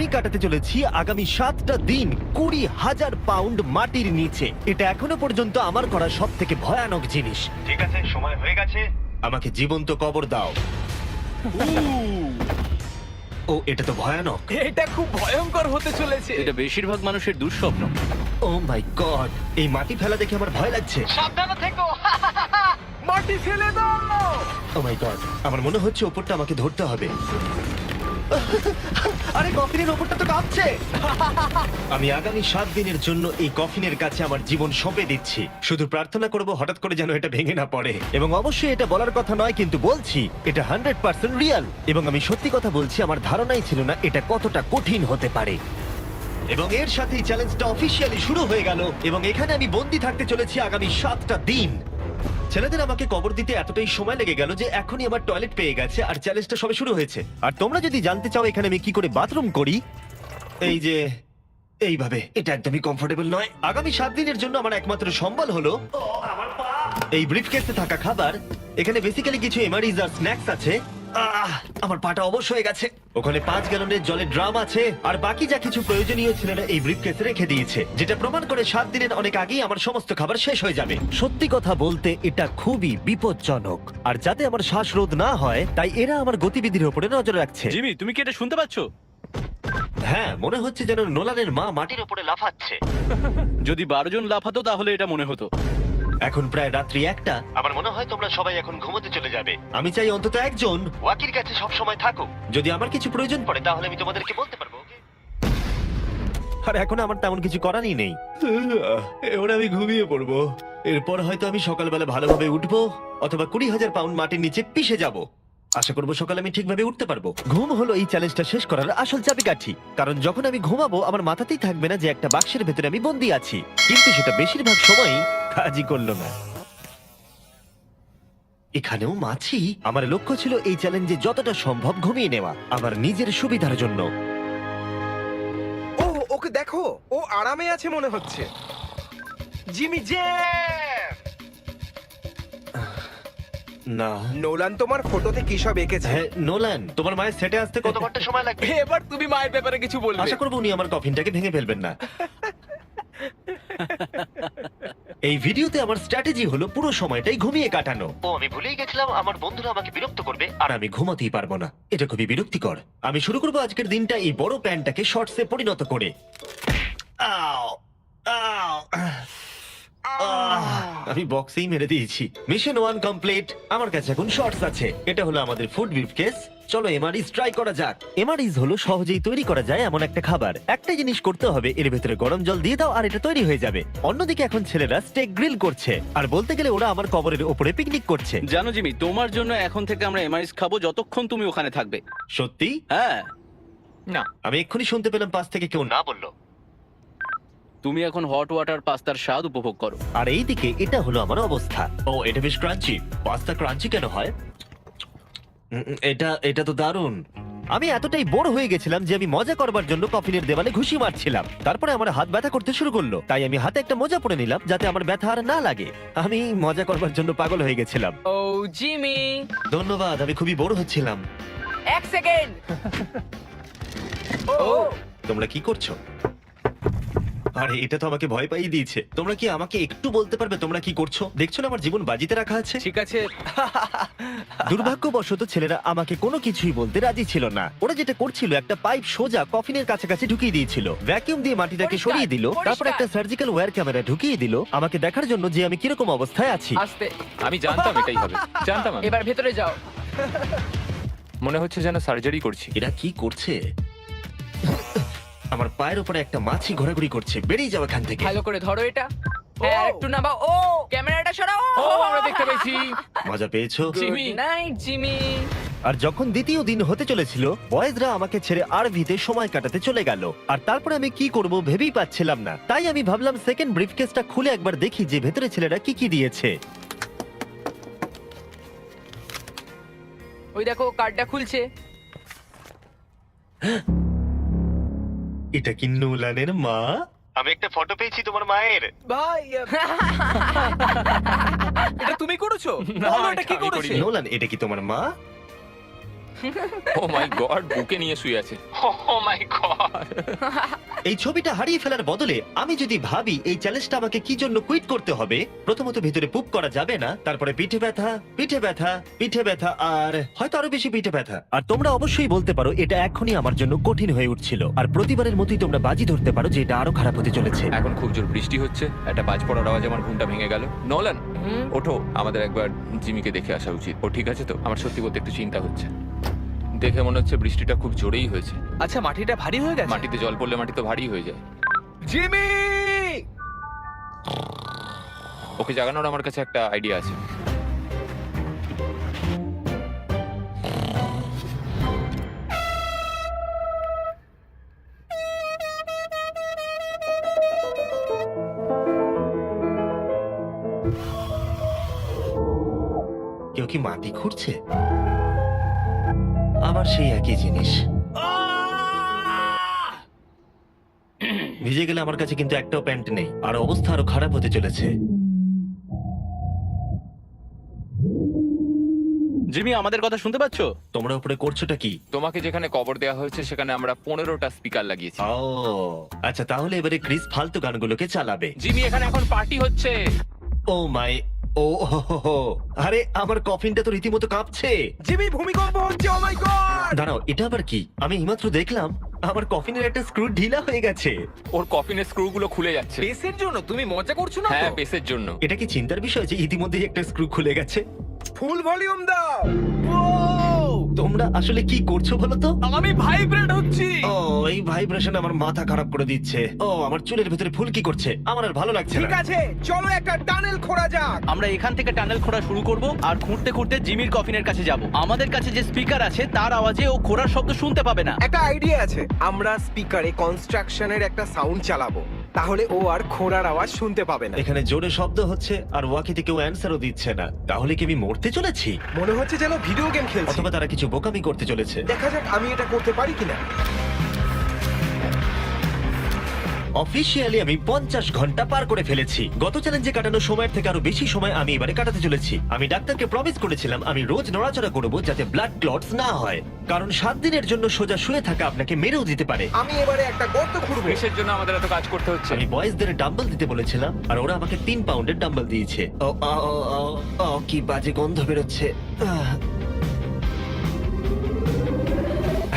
আমি কাটাতে চলেছি আগামী 7টা দিন 20,000 পাউন্ড মাটির নিচে। এটা এখনো পর্যন্ত আমার করা সব থেকে ভয়ানক জিনিস। ঠিক আছে, সময় হয়ে গেছে, আমাকে জীবন্ত কবর দাও। ও, এটা তো ভয়ানক। এটা খুব ভয়ঙ্কর হতে চলেছে। এটা বেশিরভাগ মানুষের দুঃস্বপ্ন। ও মাই গড, এই মাটি ফেলা দেখে আমার ভয় লাগছে। সাবধানে থেকো। মাটি ফেলে দাও। ও মাই গড, আমার মনে হচ্ছে ওপরটা আমাকে ধরতে হবে। আরে কফিনের ওপরটা তো কাঁপছে। আমি আগামী 7 দিনের জন্য এই কফিনের কাছে আমার জীবন সঁপে দিচ্ছি। শুধু প্রার্থনা করব হঠাৎ করে যেন এটা ভেঙে না পড়ে। এবং অবশ্যই এটা বলার কথা নয়, কিন্তু বলছি এটা 100% রিয়েল। এবং আমি সত্যি কথা বলছি, আমার ধারণাই ছিল না এটা কতটা কঠিন হতে পারে। এবং এর সাথেই চ্যালেঞ্জটা অফিসিয়ালি শুরু হয়ে গেল। এবং এখানে আমি বন্দি থাকতে চলেছি আগামী 7টা দিন। ছেলেদের আমাকে কবর দিতে এতটাই সময় লেগে গেল যে এখনই আমার টয়লেট পেয়ে গেছে, আর চ্যালেঞ্জটা সবে শুরু হয়েছে। আর তোমরা যদি জানতে চাও এখানে আমি কি করে বাথরুম করি, এই যে এইভাবে, এটা একদমই কমফোর্টেবল নয়। আগামী 7 দিনের জন্য আমার একমাত্র সম্বল হলো এই ব্রিফকেসে থাকা খাবার। এখানে বেসিক্যালি কিছু এমারিজ আর স্ন্যাক্স আছে। আমার পাটা অবশ হয়ে গেছে। ওখানে 5 গ্যালনের জলের ড্রাম আছে, আর বাকি যা কিছু প্রয়োজনীয় ছেলেরা এই ব্রিফকেসে রেখে দিয়েছে, যেটা প্রমাণ করে 7 দিনের অনেক আগেই আমার সমস্ত খাবার শেষ হয়ে যাবে। সত্যি কথা বলতে এটা খুবই বিপজ্জনক, আর যাতে আমার শ্বাসরোধ না হয় তাই এরা আমার গতিবিধির উপরে নজর রাখছে। জিমি, তুমি কি এটা শুনতে পাচ্ছ? হ্যাঁ, মনে হচ্ছে যেন নোলানের মা মাটির উপরে লাফাচ্ছে। যদি 12 জন লাফাতো তাহলে এটা মনে হতো। এখন প্রায় রাত্রি 1টা। আমার মনে হয় তোমরা সবাই এখন ঘুমোতে চলে যাবে। আমি চাই অন্তত একজন ওয়াকির কাছে সব সময় থাকুক। যদি আমার কিছু প্রয়োজন পড়ে তাহলে আমি তোমাদেরকে বলতে পারবো। আর এখন আমার তেমন কিছু করারই নেই। এবার আমি ঘুমিয়ে পড়বো। এরপর হয়তো আমি সকালবেলা ভালোভাবে উঠবো, অথবা 20,000 পাউন্ড মাটির নিচে পিষে যাব। আশা করবো সকালে আমি ঠিকভাবে উঠতে পারবো। ঘুম হলো এই চ্যালেঞ্জটা শেষ করার আসল চাবিকাঠি। কারণ যখন আমি ঘুমাবো আমার মাথাতেই থাকবে না যে একটা বাক্সের ভেতরে আমি বন্দি আছি। কিন্তু সেটা বেশিরভাগ সময়ই কাজই করলো না। এখানেও মাছি। আমার লক্ষ্য ছিল এই চ্যালেঞ্জে যতটা সম্ভব ঘুমিয়ে নেওয়া, আমার নিজের সুবিধার জন্য। ও, ওকে দেখো, ও আরামে আছে মনে হচ্ছে। জিমি জে, না, নোলান তোমার ফটোতে কি সব এঁকেছে? হ্যাঁ নোলান, তোমার মায়ের সেটে আসতে কত ঘন্টা সময় লাগবে? এবার তুমি মায়ের ব্যাপারে কিছু বলবে। আশা করবো উনি আমার কফিনটাকে ভেঙে ফেলবেন না। এই ভিডিওতে আমার স্ট্র্যাটেজি হলো পুরো সময়টাই ঘুমিয়ে কাটানো। ও, আমি ভুলেই গেছিলাম আমার বন্ধুরা আমাকে বিরক্ত করবে আর আমি ঘুমাতেই পারবো না। এটা খুবই বিরক্তিকর। আমি শুরু করবো আজকের দিনটা এই বড় প্যান্টটাকে শর্টসে পরিণত করে। আও, আও, আমি বক্সেই মেরে দিয়েছি। Mission 1 complete. আমার কাছে এখন শর্টস আছে। এটা হলো আমাদের ফুড ব্রিফকেস। চলো এমআরইজ ট্রাই করা যাক। এমআরইজ হলো সহজেই তৈরি করা যায় এমন একটা খাবার। একটা জিনিস করতে হবে, এর ভেতরে গরম জল দিয়ে দাও আর এটা তৈরি হয়ে যাবে। অন্যদিকে এখন ছেলেরা স্টেক গ্রিল করছে, আর বলতে গেলে ওরা আমার কবরের উপরে পিকনিক করছে। জানো জিমি, তোমার জন্য এখন থেকে আমরা এমআইস খাবো যতক্ষণ তুমি ওখানে থাকবে। সত্যি? হ্যাঁ, না, আমি এক্ষুনি শুনতে পেলাম পাশ থেকে কেউ না বললো। তুমি এখন হট ওয়াটার পাস্তার স্বাদ উপভোগ করো। আর এইদিকে এটা হলো আমার অবস্থা। ও, এটা বেশ ক্রাঞ্চি। পাস্তা ক্রাঞ্চি কেন হয়? এটা তো দারুণ। আমি এতটাই বোর হয়ে গেছিলাম যে আমি মজা করবার জন্য কফিনের দেওয়ালে ঘুষি মারছিলাম। তারপরে আমার হাত ব্যথা করতে শুরু করলো, তাই আমি হাতে একটা মোজা পরে নিলাম যাতে আমার ব্যথা আর না লাগে। আমি মজা করবার জন্য পাগল হয়ে গেছিলাম। ও জিমি, ধন্যবাদ, আমি খুবই বোর হচ্ছিলাম। 1 সেকেন্ড। ও, তোমরা কি করছো? আরে এটা তো আমাকে ভয় পাইয়ে দিয়েছে। তোমরা কি আমাকে একটু বলতে পারবে তোমরা কি করছো? দেখছো না আমার জীবন বাজিতে রাখা আছে। ঠিক আছে। দুর্ভাগ্যবশত ছেলেরা আমাকে কোনো কিছুই বলতে রাজি ছিল না। ওরা যেটা করছিল, একটা পাইপ সোজা কফিনের কাছাকাছি ঢুকিয়ে দিয়েছিল, ভ্যাকিউম দিয়ে মাটিটাকে পরিষ্কার, সরিয়ে দিল, তারপর পরিষ্কার। একটা সার্জিক্যাল ওয়্যার ক্যামেরা ঢুকিয়ে দিল আমাকে দেখার জন্য যে আমি কিরকম অবস্থায় আছি। আস্তে, আমি জানতাম এটাই হবে, জানতাম আমি। এবার ভেতরে যাও। মনে হচ্ছে যেন সার্জারি করছি। এরা কি করছে? আমার পায়ের উপরে একটা মাছি ঘোরাঘুরি করছে। বেরিয়ে যাও এখান থেকে। ভালো করে ধরো এটা। হ্যাঁ, একটু নামাও। ও, ক্যামেরাটা সরাও। ও, আমরা দেখতে পেয়েছি। মজা পেয়েছো? জিমি। Good night Jimmy. আর যখন দ্বিতীয় দিন হতে চলেছিল, বয়েজরা আমাকে ছেড়ে আরভিতে সময় কাটাতে চলে গেল। আর তারপরে আমি কি করব ভেবেই পাচ্ছিলাম না। তাই আমি ভাবলাম সেকেন্ড ব্রিফকেসটা খুলে একবার দেখি যে ভেতরে ছেলেরা কি কি দিয়েছে। ওই দেখো কার্ডটা খুলছে। এটা কি নোলানের মা? আমি একটা ফটো পেয়েছি তোমার মায়ের। ভাই, এটা তুমি করেছো? না, বলো, এটা কি এটা আমি করেছে? করিনি। নোলান, এটা কি তোমার মা? ও মাই গড, বুকে নিয়ে শুয়ে আছে। ও মাই গড। এই ছবিটা হারিয়ে ফেলার বদলে আমি যদি ভাবি এই চ্যালেঞ্জটা আমাকে কি জন্য কুইট করতে হবে, প্রথমত ভিতরে পুপ করা যাবে না, তারপরে পিঠে ব্যথা, পিঠে ব্যথা, পিঠে ব্যথা, আর হয়তো আরো বেশি পিঠে ব্যথা। আর তোমরা অবশ্যই বলতে পারো এটা এখনই আমার জন্য কঠিন হয়ে উঠছিল, আর প্রতিবারের মতোই তোমরা বাজি ধরতে পারো যে এটা আরো খারাপ হতে চলেছে। এখন খুব জোর বৃষ্টি হচ্ছে, একটা বাজ পড়ার আওয়াজে আমার ঘুমটা ভেঙে গেল। নোলান, ওঠো, আমাদের একবার জিমিকে দেখে আসা উচিত। ও ঠিক আছে তো? আমার সত্যি বলতে একটু চিন্তা হচ্ছে। দেখে মনে হচ্ছে বৃষ্টিটা খুব জোরেই হয়েছে। আচ্ছা, মাটিটা ভারী হয়ে গেছে। মাটিতে জল পড়লে মাটি তো ভারী হয়ে যায়। জিমি! ওকে জাগানোর আমার কাছে একটা আইডিয়া আছে। কেউ কি মাটি খুঁড়ছে? আবার সেই একই জিনিস। ভিজে গেলে আমার কাছে কিন্তু একটাও প্যান্ট নেই, আর অবস্থা আরো খারাপ হতে চলেছে। জিমি, আমাদের কথা শুনতে পাচ্ছো? তোমরা উপরে করছোটা কি? তোমাকে যেখানে কবর দেওয়া হয়েছে সেখানে আমরা 15টা স্পিকার লাগিয়েছি। ও আচ্ছা, তাহলে এবারে ক্রিস ফালতু গানগুলোকে চালাবে। জিমি, এখানে এখন পার্টি হচ্ছে। ও মাই, ও হো হো হো। আরে আমার কফিনটা তো রীতিমতো কাঁপছে। জিমি, ভূমিকম্প হচ্ছে! ও মাই গড! দাঁড়াও, এটা আবার কি? আমি এইমাত্র দেখলাম আমার কফিনের একটা স্ক্রু ঢিলা হয়ে গেছে। ওর কফিনের স্ক্রুগুলো খুলে যাচ্ছে। পেসের জন্য তুমি মজা করছো না? হ্যাঁ, পেসের জন্য। এটা কি চিন্তার বিষয় যে ইতিমধ্যেই একটা স্ক্রু খুলে গেছে? ফুল ভলিউম দাও! তোমরা আসলে কি করছো বলো তো? আমি ভাইব্রেট হচ্ছি! ও, এই ভাইব্রেশন আমার মাথা খারাপ করে দিচ্ছে। ও, আমার চুলের ভেতরে ফুলকি করছে, আমার আর ভালো লাগছে ঠিক না। আছে, চলো একটা টানেল খোঁড়া যাক। আমরা এখান থেকে টানেল খোঁড়া শুরু করব আর খুঁড়তে খুঁড়তে জিমির কফিনের কাছে যাব। আমাদের কাছে যে স্পিকার আছে তার আওয়াজে ও খোঁড়ার শব্দ শুনতে পাবে না। একটা আইডিয়া আছে, আমরা স্পিকারে কনস্ট্রাকশনের একটা সাউন্ড চালাবো, তাহলে ও আর খোঁড়ার আওয়াজ শুনতে পাবে না। এখানে জোরে শব্দ হচ্ছে আর ওয়াকিতে কেউ অ্যান্সারও দিচ্ছে না। তাহলে কি আমি মরতে চলেছি? মনে হচ্ছে যেন ভিডিও গেম খেলছি। অথবা তারা কিছু বোকামি করতে চলেছে। দেখা যাক আমি এটা করতে পারি কিনা। অফিসিয়ালি আমি 50 ঘন্টা পার করে ফেলেছি। গত চ্যালেঞ্জে কাটানো সময়ের থেকে আরো বেশি সময় আমি এবারে কাটাতে চলেছি। আমি ডাক্তারকে প্রমিস করেছিলাম আমি রোজ নড়াচড়া করব যাতে ব্লাড ক্লটস না হয়, কারণ 7 দিনের জন্য সোজা শুয়ে থাকা আপনাকে মেরেও দিতে পারে। আমি এবারে একটা গর্ত খুঁড়বো। পেসের জন্য আমাদের এত কাজ করতে হচ্ছে। আমি বয়েজদের ডাম্বল দিতে বলেছিলাম আর ওরা আমাকে 3 পাউন্ডের ডাম্বল দিয়েছে। ও ও, ও, ও, ও, কি বাজে গন্ধ বেরোচ্ছে।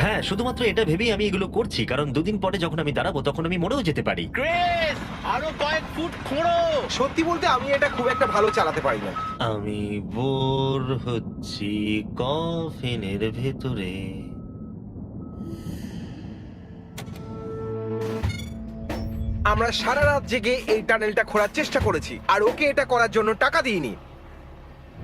হ্যাঁ, শুধুমাত্র এটা ভেবেই আমি এগুলো করছি, কারণ 2 দিন পরে যখন আমি দাঁড়াবো তখন আমি মরেও যেতে পারি। ক্রিস, আরো কয়েক ফুট খোঁড়ো। সত্যি বলতে আমি এটা খুব একটা ভালো চালাতে পারি না। আমি বোর হচ্ছি কফিনের ভেতরে। আমরা সারা রাত জেগে এই টানেলটা খোঁড়ার চেষ্টা করেছি, আর ওকে এটা করার জন্য টাকা দিইনি।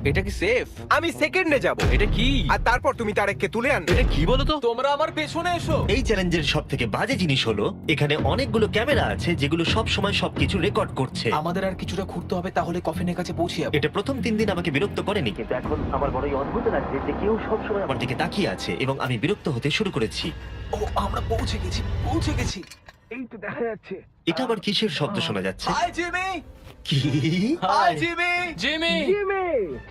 এটা কি সেফ? আমি সেকেন্ডে যাব, এটা কি? আর তারপর তুমি তারেককে তুলে আনবে। এটা কি বলো তো? তোমরা আমার পেছনে এসো। এই চ্যালেঞ্জের সব থেকে বাজে জিনিস হলো এখানে অনেকগুলো ক্যামেরা আছে যেগুলো সব সময় সবকিছু রেকর্ড করছে। আমাদের আর কিছুটা ঘুরতে হবে, তাহলে কফিনের কাছে পৌঁছে যাবো। এটা প্রথম 3 দিন আমাকে বিরক্ত করেনি, কিন্তু এখন আমার বড়ই অদ্ভুত লাগছে যে কেউ সব সময় আমার দিকে তাকিয়ে আছে এবং আমি বিরক্ত হতে শুরু করেছি। ও, আমরা পৌঁছে গেছি, পৌঁছে গেছি। এই তো দেখা যাচ্ছে। এটা আবার কিসের শব্দ শোনা যাচ্ছে? Hi Jimmy! কি? Hi Jimmy! জিমি!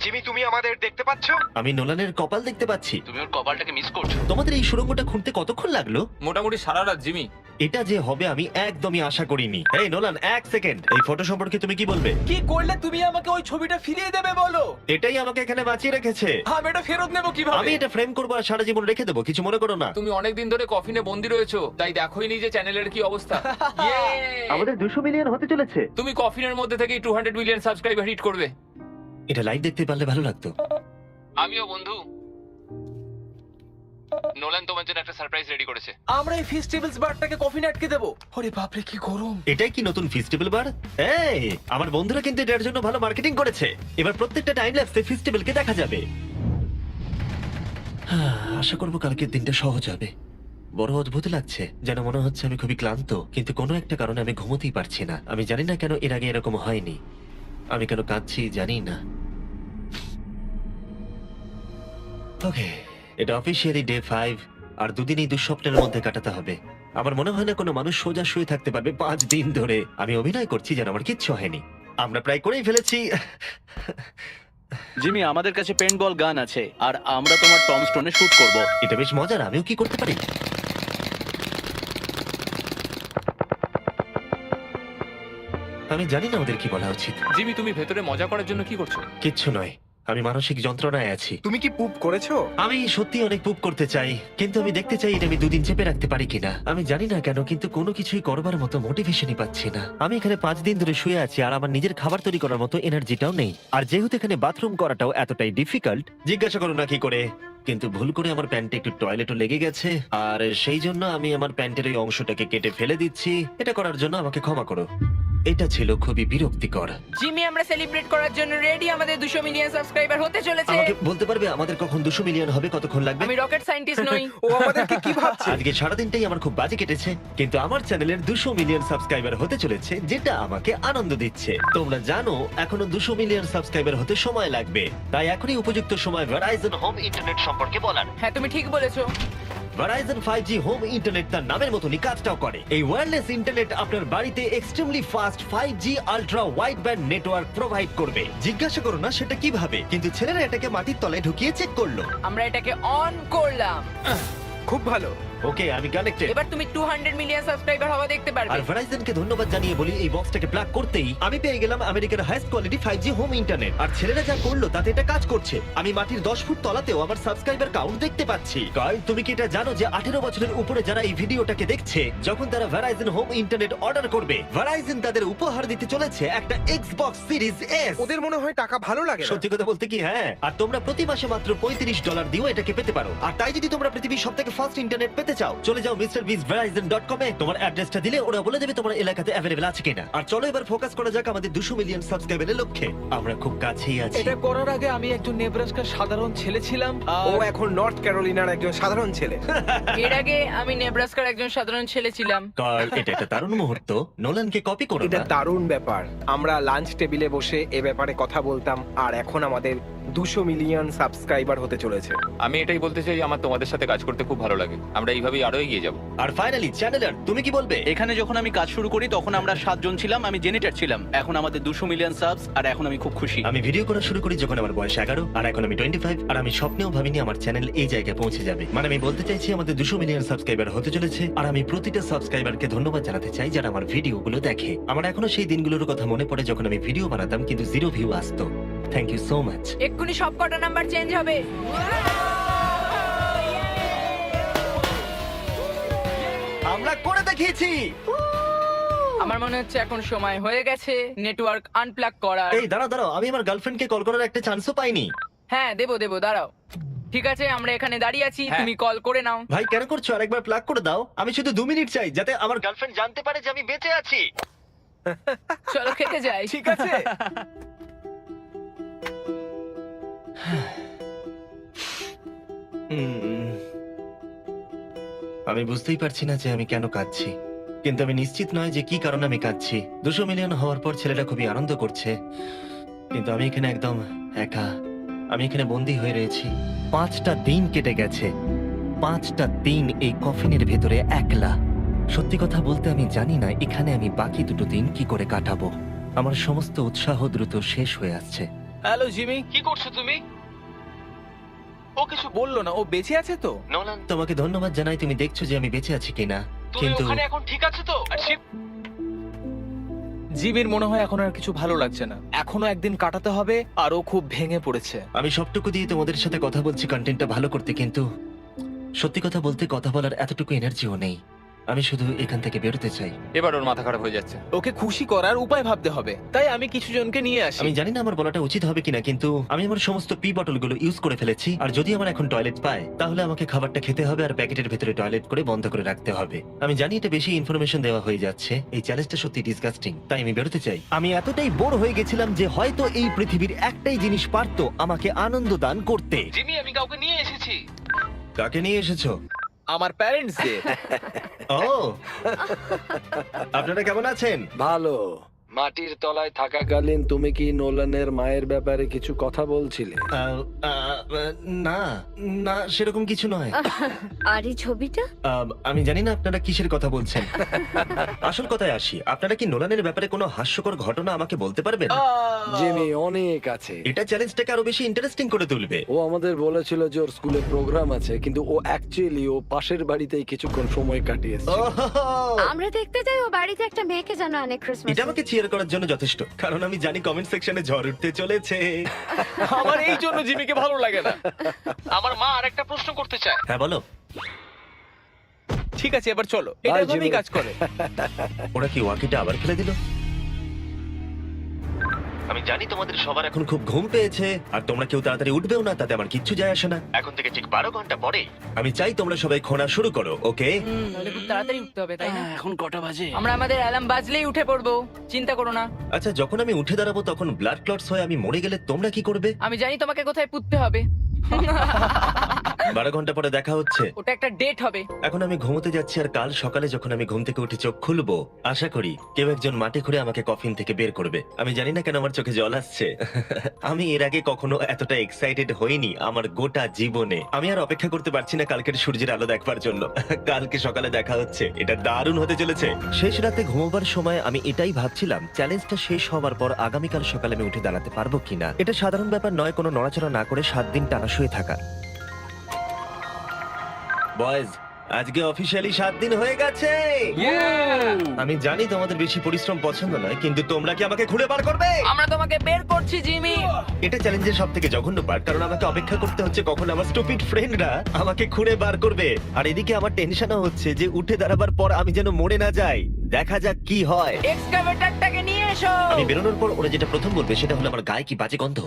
জিমি, তুমি আমাদের দেখতে পাচ্ছ? আমি নোলানের কপাল দেখতে পাচ্ছি। তুমি ওর কপালটাকে মিস করছো। তোমাদের এই সুড়ঙ্গটা খুঁড়তে কতক্ষণ লাগলো? মোটামুটি সারা রাত জিমি। এটা যে হবে আমি একদমই আশা করিনি। এই নোলান, 1 সেকেন্ড, এই ফটো সম্পর্কে তুমি কি বলবে? কি করলে তুমি আমাকে ওই ছবিটা ফিরিয়ে দেবে বলো? এটাই আমাকে এখানে বাঁচিয়ে রেখেছে। আমি এটা ফেরত নেবো কিভাবে? আমি এটা ফ্রেম করবো আর সারা জীবন রেখে দেবো, কিছু মনে করো না। তুমি অনেকদিন ধরে কফিনে বন্দি রয়েছো, তাই দেখোই নি যে চ্যানেলের কি অবস্থা। Yay! আমাদের 200 মিলিয়ন হতে চলেছে। তুমি কফিনের মধ্যে থেকেই 200 মিলিয়ন সাবস্ক্রাইবার হিট করবে। এটা লাইভ দেখতে পারলে ভালো লাগতো। আমিও বন্ধু। নোলান তোমার জন্য একটা সারপ্রাইজ রেডি করেছে। আমরা এই ফেস্টিভ্যালস বারটাকে কফিনে আটকে দেবো। ওরে বাপরে, কি গরম! এটাই কি নতুন ফেস্টিভ্যাল বার? এই, আমার বন্ধুরা কিন্তু এটার জন্য ভালো মার্কেটিং করেছে। এবার প্রত্যেকটা টাইম ল্যাপসে ফেস্টিভ্যালকে দেখা যাবে। আশা করবো কালকের দিনটা সহজ হবে। বড় অদ্ভুত লাগছে, যেন মনে হচ্ছে আমি খুবই ক্লান্ত, কিন্তু কোনো একটা কারণে আমি ঘুমোতেই পারছি না। আমি জানি না কেন এর আগে এরকম হয়নি। আমি কেন কাঁদছি জানি না। ওকে, এটা অফিসিয়ালি ডে 5, আর 2 দিন এই দুঃস্বপ্নের মধ্যে কাটাতে হবে। আমার মনে হয় না কোনো মানুষ সোজা শুয়ে থাকতে পারবে 5 দিন ধরে। আমি অভিনয় করছি যেন আমার কিচ্ছু হয়নি। আমরা প্রায় করেই ফেলেছি। জিমি, আমাদের কাছে পেন্টবল গান আছে আর আমরা তোমার টম স্টোনে শুট করব। এটা বেশ মজার, আমিও কি করতে পারি? আমি জানি না ওদের কি বলা উচিত। জিমি, তুমি ভেতরে মজা করার জন্য কি করছো? কিচ্ছু নয়, আমি মানসিক যন্ত্রণায় আছি। তুমি কি পুপ করেছো? আমি সত্যি অনেক পুপ করতে চাই, কিন্তু আমি দেখতে চাই এটা আমি 2 দিন চেপে রাখতে পারি কিনা। আমি জানি না কেন, কিন্তু কোনো কিছুই করবার মতো মোটিভেশনই পাচ্ছি না। আমি এখানে 5 দিন ধরে শুয়ে আছি আর আমার নিজের খাবার তৈরি করার মতো এনার্জিটাও নেই। আর যেহেতু এখানে বাথরুম করাটাও এতটাই ডিফিকাল্ট, জিজ্ঞাসা করো না কি করে, কিন্তু ভুল করে আমার প্যান্টে একটু টয়লেটও লেগে গেছে, আর সেই জন্য আমি আমার প্যান্টের ওই অংশটাকে কেটে ফেলে দিচ্ছি। এটা করার জন্য আমাকে ক্ষমা করো। এটা ছিল খুবই বিরক্তিকর। জিমি, আমরা সেলিব্রেট করার জন্য রেডি। আমাদের 200 মিলিয়ন সাবস্ক্রাইবার হতে চলেছে। আমাকে বলতে পারবে আমাদের কখন 200 মিলিয়ন হবে, কতক্ষণ লাগবে? আমি রকেট সায়েন্টিস্ট নই। ও আমাদেরকে কি ভাবছে? আজকে সারাদিনটাই আমার খুব বাজে কেটেছে, কিন্তু আমার চ্যানেলের 200 মিলিয়ন সাবস্ক্রাইবার হতে চলেছে, যেটা আমাকে আনন্দ দিচ্ছে। তোমরা জানো এখনো 200 মিলিয়ন সাবস্ক্রাইবার হতে সময় লাগবে, তাই এখনই উপযুক্ত সময় ভেরাইজন হোম ইন্টারনেট সম্পর্কে বলার। হ্যাঁ, তুমি ঠিক বলেছো। ভেরাইজন 5G হোম ইন্টারনেট তার নামের মতনই কাজটাও করে। এই ওয়্যারলেস ইন্টারনেট আপনার বাড়িতে extremely fast 5G ultra wide band network provide করবে। জিজ্ঞাসা করো না সেটা কিভাবে, কিন্তু ছেলেরা এটাকে মাটির তলায় ঢুকিয়ে চেক করলো। আমরা এটাকে অন করলাম। খুব ভালো। ওকে, আমি কানেক্টেড। এবার তুমি 200 মিলিয়ন সাবস্ক্রাইবার হওয়া দেখতে পারবে। আর ভেরাইজনকে ধন্যবাদ জানিয়ে বলি, এই বক্সটাকে প্লাগ করতেই আমি পেয়ে গেলাম আমেরিকার highest quality 5G home internet. আর ছেলেরা যা করলো তাতে এটা কাজ করছে। আমি মাটির 10 ফুট তলাতেও আমার সাবস্ক্রাইবার কাউন্ট দেখতে পাচ্ছি। কাল তুমি কি এটা জানো যে 18 বছরের উপরে যারা এই ভিডিওটাকে দেখছে, যখন তারা ভেরাইজন হোম ইন্টারনেট অর্ডার করবে, ভেরাইজন তাদের উপহার দিতে চলেছে একটা Xbox Series S। ওদের মনে হয় টাকা ভালো লাগে না। সত্যি কথা বলতে কি, হ্যাঁ। আর তোমরা প্রতি মাসে মাত্র $35 দিয়েও এটাকে পেতে পারো। আর তাই যদি তোমরা পৃথিবীর সবথেকে ফাস্ট ইন্টারনেট পেতে চাও, চলে যাও MrBeastVerizon.com এ। তোমার অ্যাড্রেসটা দিলে ওরা বলে দেবে তোমার এলাকাতে অ্যাভেলেবল আছে কিনা। আর চলো এবার ফোকাস করা যাক আমাদের 200 মিলিয়ন সাবস্ক্রাইবারের লক্ষ্যে। আমরা খুব কাছেই আছি। এটা করার আগে আমি একজন নেব্রাস্কার সাধারণ ছেলে ছিলাম। ও এখন নর্থ ক্যারোলিনার একজন সাধারণ ছেলে। এর আগে আমি নেব্রাস্কার একজন সাধারণ ছেলে ছিলাম। কার্ল, এটা একটা দারুণ মুহূর্ত। নোলানকে কপি করো এটা না। দারুণ ব্যাপার। আমরা লাঞ্চ টেবিলে বসে এ ব্যাপারে কথা বলতাম, আর এখন আমাদের 200 মিলিয়ন সাবস্ক্রাইবার হতে চলেছে। আমি এটাই বলতে চাই, আমার তোমাদের সাথে কাজ করতে খুব ভালো লাগে। আমরা এইভাবেই আরো এগিয়ে যাবো। আর ফাইনালি চ্যানেলার, তুমি কি বলবে? এখানে যখন আমি কাজ শুরু করি তখন আমরা 7 জন ছিলাম। আমি জেনিটার ছিলাম। এখন আমাদের 200 মিলিয়ন সাবস, আর এখন আমি খুব খুশি। আমি ভিডিও করা শুরু করি যখন আমার বয়স 11, আর এখন আমি 25। আর আমি স্বপ্নেও ভাবিনি আমার চ্যানেল এই জায়গায় পৌঁছে যাবে। মানে আমি বলতে চাইছি আমাদের 200 মিলিয়ন সাবস্ক্রাইবার হতে চলেছে, আর আমি প্রতিটা সাবস্ক্রাইবারকে ধন্যবাদ জানাতে চাই যারা আমার ভিডিওগুলো দেখে। আমার এখনো সেই দিনগুলোর কথা মনে পড়ে যখন আমি ভিডিও বানাতাম কিন্তু 0 ভিউ আসতো। Thank you so much. এক্ষুনি সব কটা নাম্বার চেঞ্জ হবে। আমরা করে দেখিয়েছি। আমার মনে হচ্ছে এখন সময় হয়ে গেছে নেটওয়ার্ক আনপ্লাগ করার। এই দাঁড়াও, আমি আমার গার্লফ্রেন্ডকে কল করার একটা চান্সও পাইনি। হ্যাঁ, দেবো, দাঁড়াও। ঠিক আছে, আমরা এখানে দাঁড়িয়ে আছি, হ্যাঁ। তুমি কল করে নাও। ভাই কেন করছো? আরেকবার প্লাগ করে দাও। আমি শুধু 2 মিনিট চাই, যাতে আমার গার্লফ্রেন্ড জানতে পারে যে আমি বেঁচে আছি। চলো খেতে যাই। ঠিক আছে। আমি বুঝতেই পারছি না যে আমি কেন কাঁদছি, কিন্তু আমি নিশ্চিত নয় যে কি কারণে আমি কাঁদছি। 200 মিলিয়ন হওয়ার পর ছেলেটা খুবই আনন্দ করছে, কিন্তু আমি এখানে একদম একা। আমি এখানে বন্দী হয়ে রয়েছি। 5টা দিন কেটে গেছে, 5টা দিন এই কফিনের ভেতরে একলা। সত্যি কথা বলতে আমি জানি না এখানে আমি বাকি 2 দিন কি করে কাটাবো। আমার সমস্ত উৎসাহ দ্রুত শেষ হয়ে আসছে। হ্যালো জিমি, কি করছো তুমি? ও কিছু বললো না, ও বেঁচে আছে তো? নোলান, তোমাকে ধন্যবাদ জানাই, তুমি দেখছো যে আমি বেঁচে আছি কিনা। তুমি কিন্তু ওখানে এখন ঠিক আছে তো? আর জিমির মনে হয় এখন আর কিছু ভালো লাগছে না। এখনো একদিন কাটাতে হবে, আর ও খুব ভেঙে পড়েছে। আমি সবটুকু দিয়ে তোমাদের সাথে কথা বলছি কন্টেন্টটা ভালো করতে, কিন্তু সত্যি কথা বলতে কথা বলার এতটুকু এনার্জিও নেই। আমি শুধু এখান থেকে বেরোতে চাই। এবার ওর মাথা খারাপ হয়ে যাচ্ছে। ওকে খুশি করার উপায় ভাবতে হবে, তাই আমি কিছু জনকে নিয়ে আসি। আমি জানি না আমার বলাটা উচিত হবে কিনা, কিন্তু আমি আমার সমস্ত পি বটলগুলো ইউজ করে ফেলেছি। আর যদি আমার এখন টয়লেট পায়, তাহলে আমাকে খাবারটা খেতে হবে আর প্যাকেটের ভেতরে টয়লেট করে বন্ধ করে রাখতে হবে। আমি জানি এটা বেশি ইনফরমেশন দেওয়া হয়ে যাচ্ছে, এই চ্যালেঞ্জটা সত্যি ডিসগাস্টিং, তাই আমি বেরোতে চাই। আমি এতটাই বোর হয়ে গেছিলাম যে হয়তো এই পৃথিবীর একটাই জিনিস পারতো আমাকে আনন্দ দান করতে। জিমি, আমি কাউকে নিয়ে এসেছি। কাকে নিয়ে এসেছো? আমার প্যারেন্টস কে। ও, আপনারা কেমন আছেন? ভালো। মাটির তলায় থাকাকালীন তুমি কি নোলানের মায়ের ব্যাপারে কিছু কথা বলছিলে? না না, সেরকম কিছু নয়। আর এই ছবিটা? আমি জানি না আপনারা কিসের কথা বলছেন। আসল কথায় আসি, আপনারা কি নোলানের ব্যাপারে কোনো হাস্যকর ঘটনা আমাকে বলতে পারবেন? জিমি, অনেক আছে। এটা চ্যালেঞ্জটাকে আরো বেশি ইন্টারেস্টিং করে তুলবে। ও আমাদের বলেছিল যে ওর স্কুলে প্রোগ্রাম আছে, কিন্তু ও অ্যাকচুয়ালি ও পাশের বাড়িতেই কিছুক্ষণ সময় কাটিয়েছে। ওহ, আমরা দেখতে যাই ও বাড়িতে একটা মেয়েকে জানো অনেক ক্রিসমাস। এটা আমাকে চিয়ার করার জন্য যথেষ্ট, কারণ আমি জানি কমেন্ট সেকশনে ঝড় উঠতে চলেছে। আমার এই জন্য জিমিকে ভালো লাগে না। আমার মা আরেকটা প্রশ্ন করতে চায়। হ্যাঁ বলো। ঠিক আছে, এবার চলো, এটা Bye, এভাবেই জিমি। কাজ করে। ওরা কি ওয়াকিটা আবার ফেলে দিল? আমি জানি তোমাদের সবার এখন খুব ঘুম পেয়েছে, আর তোমরা কেউ তাড়াতাড়ি উঠবেও না, তাতে আমার কিচ্ছু যায় আসে না। এখন থেকে ঠিক 12 ঘন্টা পরে আমি চাই তোমরা সবাই খোঁড়া শুরু করো, ওকে? তাহলে খুব তাড়াতাড়ি উঠতে হবে, তাই না? এখন কটা বাজে? আমরা আমাদের অ্যালার্ম বাজলেই উঠে পড়বো, চিন্তা করো না। আচ্ছা, যখন আমি উঠে দাঁড়াবো তখন ব্লাড ক্লটস হয়ে আমি মরে গেলে তোমরা কি করবে? আমি জানি তোমাকে কোথায় পুঁততে হবে। 12 ঘন্টা পরে দেখা হচ্ছে। ওটা একটা ডেট হবে। এখন আমি ঘুমোতে যাচ্ছি, আর কাল সকালে যখন আমি ঘুম থেকে উঠে চোখ খুলবো, আশা করি কেউ একজন মাটি খুঁড়ে আমাকে কফিন থেকে বের করবে। আমি জানি না কেন আমার চোখে জল আসছে। আমি এর আগে কখনো এতটা এক্সাইটেড হইনি আমার গোটা জীবনে। আমি আর অপেক্ষা করতে পারছি না কালকের সূর্যের আলো দেখবার জন্য। কালকে সকালে দেখা হচ্ছে, এটা দারুণ হতে চলেছে। শেষ রাতে ঘুমোবার সময় আমি এটাই ভাবছিলাম, চ্যালেঞ্জটা শেষ হওয়ার পর আগামীকাল সকালে আমি উঠে দাঁড়াতে পারবো কিনা। এটা সাধারণ ব্যাপার নয় কোনো নড়াচড়া না করে 7 দিন টানা শুয়ে থাকা। বয়েজ, আজকে অফিসিয়ালি 7 দিন হয়ে গেছে। আমি জানি তোমাদের বেশি পরিশ্রম পছন্দ নয়, কিন্তু তোমরা কি আমাকে ঘুরে বার করবে? আমরা তোমাকে বের করছি, জিমি। এটা চ্যালেঞ্জের সব থেকে জঘন্য পার্ট, কারণ আমাকে অপেক্ষা করতে হচ্ছে কখন আমার স্টুপিড ফ্রেন্ডরা আমাকে ঘুরে বার করবে। আর এদিকে আমার টেনশনও হচ্ছে যে উঠে দাঁড়াবার পর আমি যেন মরে না যাই। দেখা যাক কি হয়। এক্সকাভেটরটাকে নিয়ে এসো। আমি বেরোনোর পর ওরা যেটা প্রথম বলবে সেটা হলো আমার গায়ে কি বাজে গন্ধ।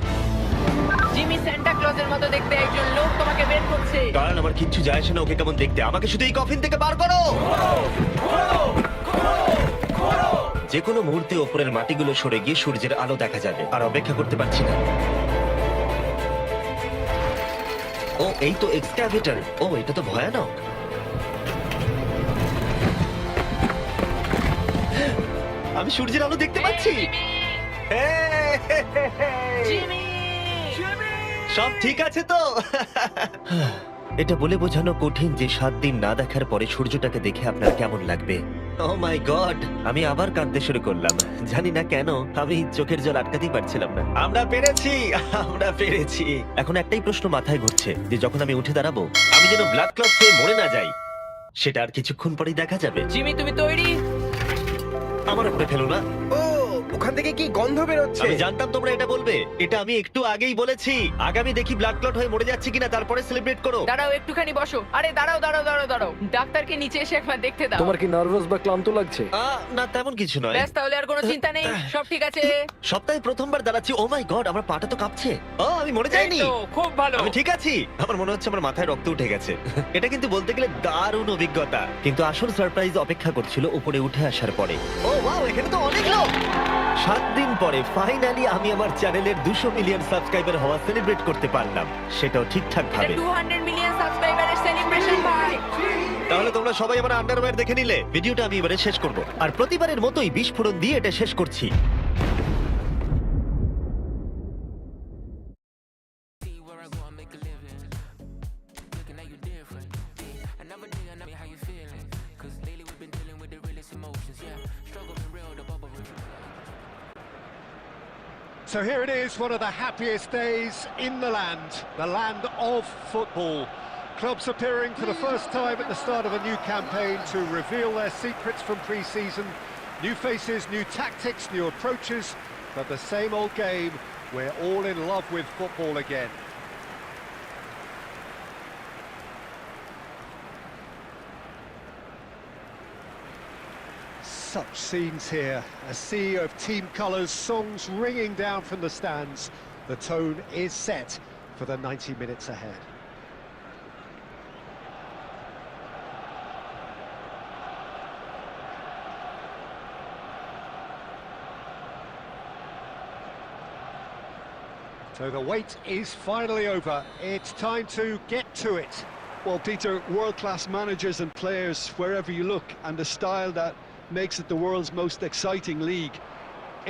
জিমি সান্টা ক্লজের মতো দেখতে একজন লোক তোমাকে বের করছে। কারণ আমার কিচ্ছু যায় আসে না ওকে কেমন দেখতে, আমাকে শুধু এই কফিন থেকে বার করো। যে কোনো মুহূর্তে ওপরের মাটিগুলো সরে গিয়ে সূর্যের আলো দেখা যাবে, আর অপেক্ষা করতে পারছি না। ও, এই তো এক্সক্যাভেটর। ও, এটা তো ভয়ানক। আমি সূর্যের আলো দেখতে পাচ্ছি। জিমি! সব ঠিক আছে তো? এটা বলে বোঝানো কঠিন যে 7 দিন না দেখার পরে সূর্যটাকে দেখে আপনার কেমন লাগবে। ও মাই গড, আমি আবার কাঁদতে শুরু করলাম। জানি না কেন, আমি চোখের জল আটকাতেই পারছিলাম না। আমরা পেরেছি, আমরা পেরেছি। এখন একটাই প্রশ্ন মাথায় ঘুরছে, যে যখন আমি উঠে দাঁড়াবো আমি যেন ব্লাড ক্লট হয়ে মরে না যাই। সেটা আর কিছুক্ষণ পরেই দেখা যাবে। জিমি, তুমি তৈরি? আমার উপরে ফেলো না। ও, ওখান থেকে কি গন্ধ বেরোচ্ছে? আমি জানতাম তোমরা এটা বলবে। এটা আমি একটু আগেই বলেছি। আগামী দেখি ব্লাড ক্লট হয়ে মরে যাচ্ছি কিনা, তারপরে সেলিব্রেট করো। দাঁড়াও, একটুখানি বসো। আরে দাঁড়াও দাঁড়াও দাঁড়াও দাঁড়াও, ডাক্তারকে নিচে এসে একবার দেখতে দাও। তোমার কি নার্ভাস বা ক্লান্ত লাগছে? না, তেমন কিছু নয়। ব্যাস, তাহলে আর কোনো চিন্তা নেই, সব ঠিক আছে। সপ্তাহে প্রথমবার দাঁড়াচ্ছি। ও মাই গড, আমার পাটা তো কাঁপছে। ও, আমি মরে যাইনি। এই তো, খুব ভালো। আমি ঠিক আছি। আমার মনে হচ্ছে আমার মাথায় রক্ত উঠে গেছে। এটা কিন্তু বলতে গেলে দারুণ অভিজ্ঞতা, কিন্তু আসল সারপ্রাইজ অপেক্ষা করছিল উপরে উঠে আসার পরে। ও ওয়াও, এখানে তো অনেক লোক। 7 দিন পরে ফাইনালি আমি আমার চ্যানেলের 200 মিলিয়ন সাবস্ক্রাইবার হওয়া সেলিব্রেট করতে পারলাম, সেটাও ঠিকঠাক এটা ভাবে। 200 মিলিয়ন সাবস্ক্রাইবারের সেলিব্রেশন ভাই। তাহলে তোমরা সবাই আমার আন্ডারওয়্যার দেখে নিলে। ভিডিওটা আমি এবারে শেষ করব, আর প্রতিবারের মতোই বিস্ফোরণ দিয়ে এটা শেষ করছি। So here it is, one of the happiest days in the land of football. Clubs appearing for the first time at the start of a new campaign to reveal their secrets from pre-season. New faces, new tactics, new approaches, but the same old game. We're all in love with football again. Such scenes here, a sea of team colours, songs ringing down from the stands. The tone is set for the 90 minutes ahead. So the wait is finally over. It's time to get to it. Well, Peter, world-class managers and players wherever you look, and the style that makes it the world's most exciting league.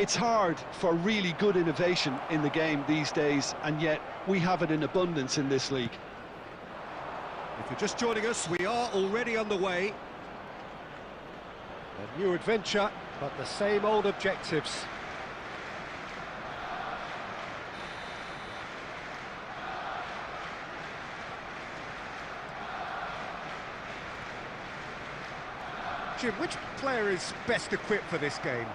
It's hard for really good innovation in the game these days, and yet we have it in abundance in this league. If you're just joining us, we are already on the way. A new adventure, but the same old objectives. Jim, which player is best equipped for this game?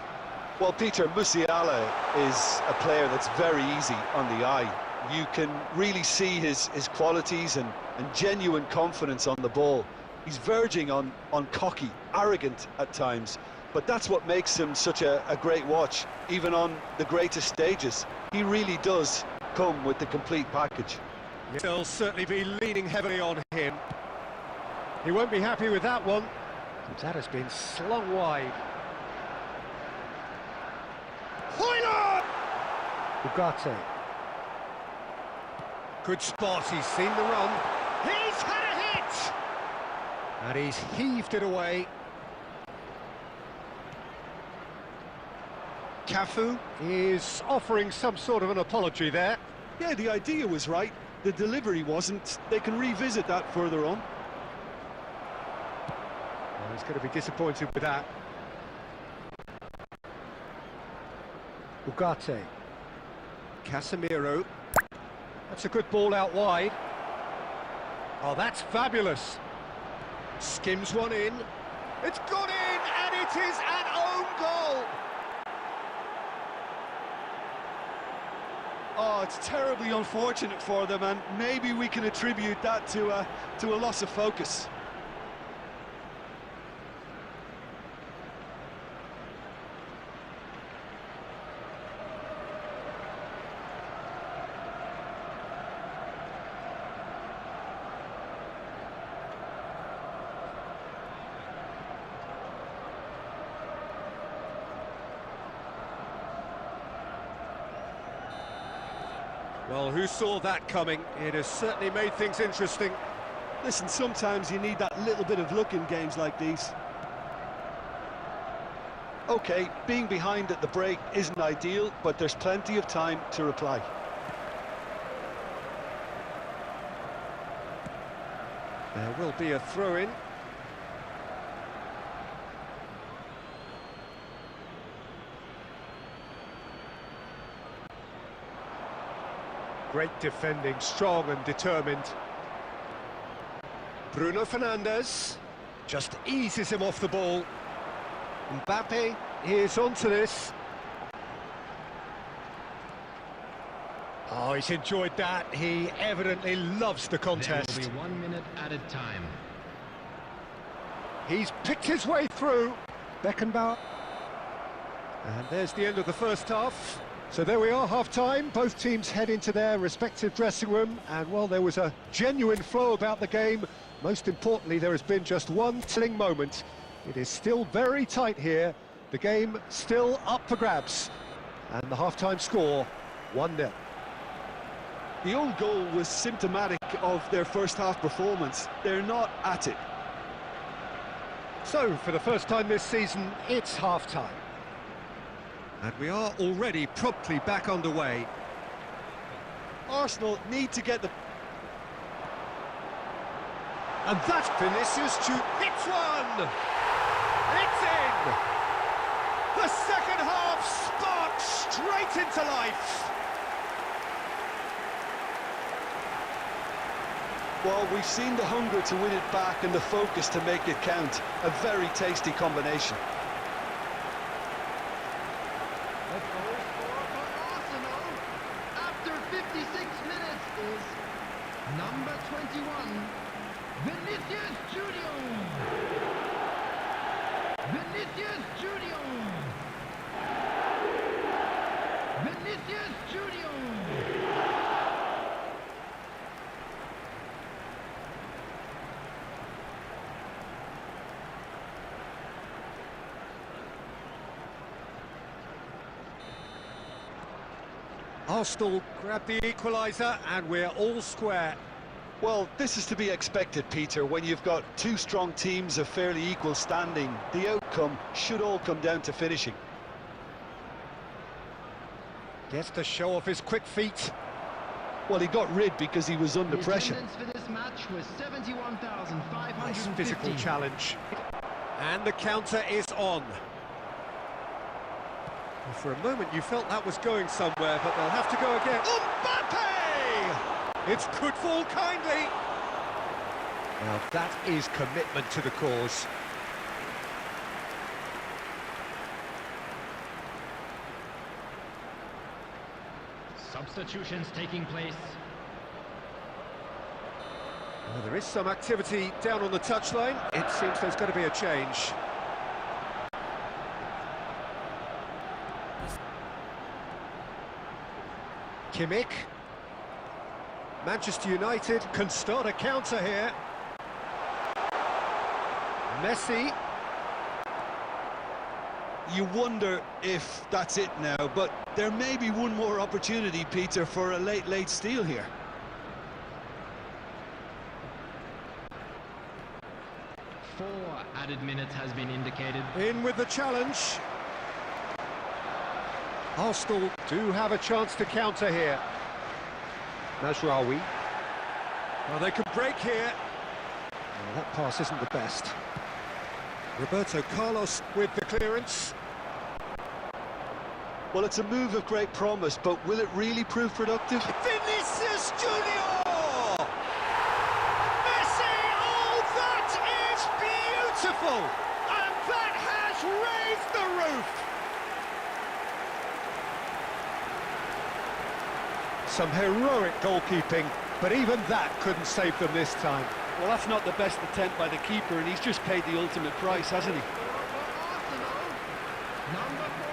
Well, Peter, Musiala is a player that's very easy on the eye. You can really see his qualities and genuine confidence on the ball. He's verging on cocky, arrogant at times, but that's what makes him such a great watch, even on the greatest stages. He really does come with the complete package. They'll certainly be leaning heavily on him. He won't be happy with that one. That has been slung wide. Hoyland! Ugarte. Good spot, he's seen the run. He's had a hit! And he's heaved it away. Cafu is offering some sort of an apology there. Yeah, the idea was right. The delivery wasn't. They can revisit that further on. Well, he's going to be disappointed with that. Ugarte. Casemiro. That's a good ball out wide. Oh, that's fabulous. Skims one in. It's gone in, and it is an own goal. Oh, it's terribly unfortunate for them, and maybe we can attribute that to a loss of focus. Well, who saw that coming? It has certainly made things interesting. Listen, sometimes you need that little bit of luck in games like these. Okay, being behind at the break isn't ideal, but there's plenty of time to reply. There will be a throw-in. Great defending, strong and determined. Bruno Fernandes just eases him off the ball. Mbappe is onto this. Oh, he's enjoyed that. He evidently loves the contest. There will be 1 minute added time. He's picked his way through. Beckenbauer. And there's the end of the first half. So there we are, half-time. Both teams head into their respective dressing room, and while there was a genuine flow about the game, most importantly, there has been just one telling moment. It is still very tight here. The game still up for grabs, and the half-time score, 1-0. The own goal was symptomatic of their first half performance. They're not at it. So, for the first time this season, it's half-time. And we are already promptly back underway. Arsenal need to get the... And that's Vinicius hits one! It's in! The second half sparks straight into life! Well, we've seen the hunger to win it back and the focus to make it count. A very tasty combination. After 56 minutes is number 21, Vinicius Junior. Vinicius Junior. Vinicius Junior. Arsenal grab the equaliser and we're all square. Well, this is to be expected, Peter, when you've got two strong teams of fairly equal standing. The outcome should all come down to finishing. Gets to show off his quick feet. Well, he got rid because he was under pressure. The attendance for this match was 71,550. Nice physical challenge. And the counter is on. Well, for a moment you felt that was going somewhere, but they'll have to go again. Mbappe! It's good fall kindly. Now that is commitment to the cause. Substitutions taking place. Well, there is some activity down on the touchline. It seems there's going to be a change. Kimmich. Manchester United can start a counter here. Messi. You wonder if that's it now, but there may be one more opportunity, Peter, for a late steal here. 4 added minutes has been indicated. In with the challenge. Arsenal do have a chance to counter here. Mazraoui. Well, they could break here. Well, that pass isn't the best. Roberto Carlos with the clearance. Well, it's a move of great promise, but will it really prove productive? Vinicius Junior! Messi! Oh, that is beautiful! And that has raised the roof! Some heroic goalkeeping, but even that couldn't save them this time. Well, that's not the best attempt by the keeper, and he's just paid the ultimate price, hasn't he? Arsenal, number 4.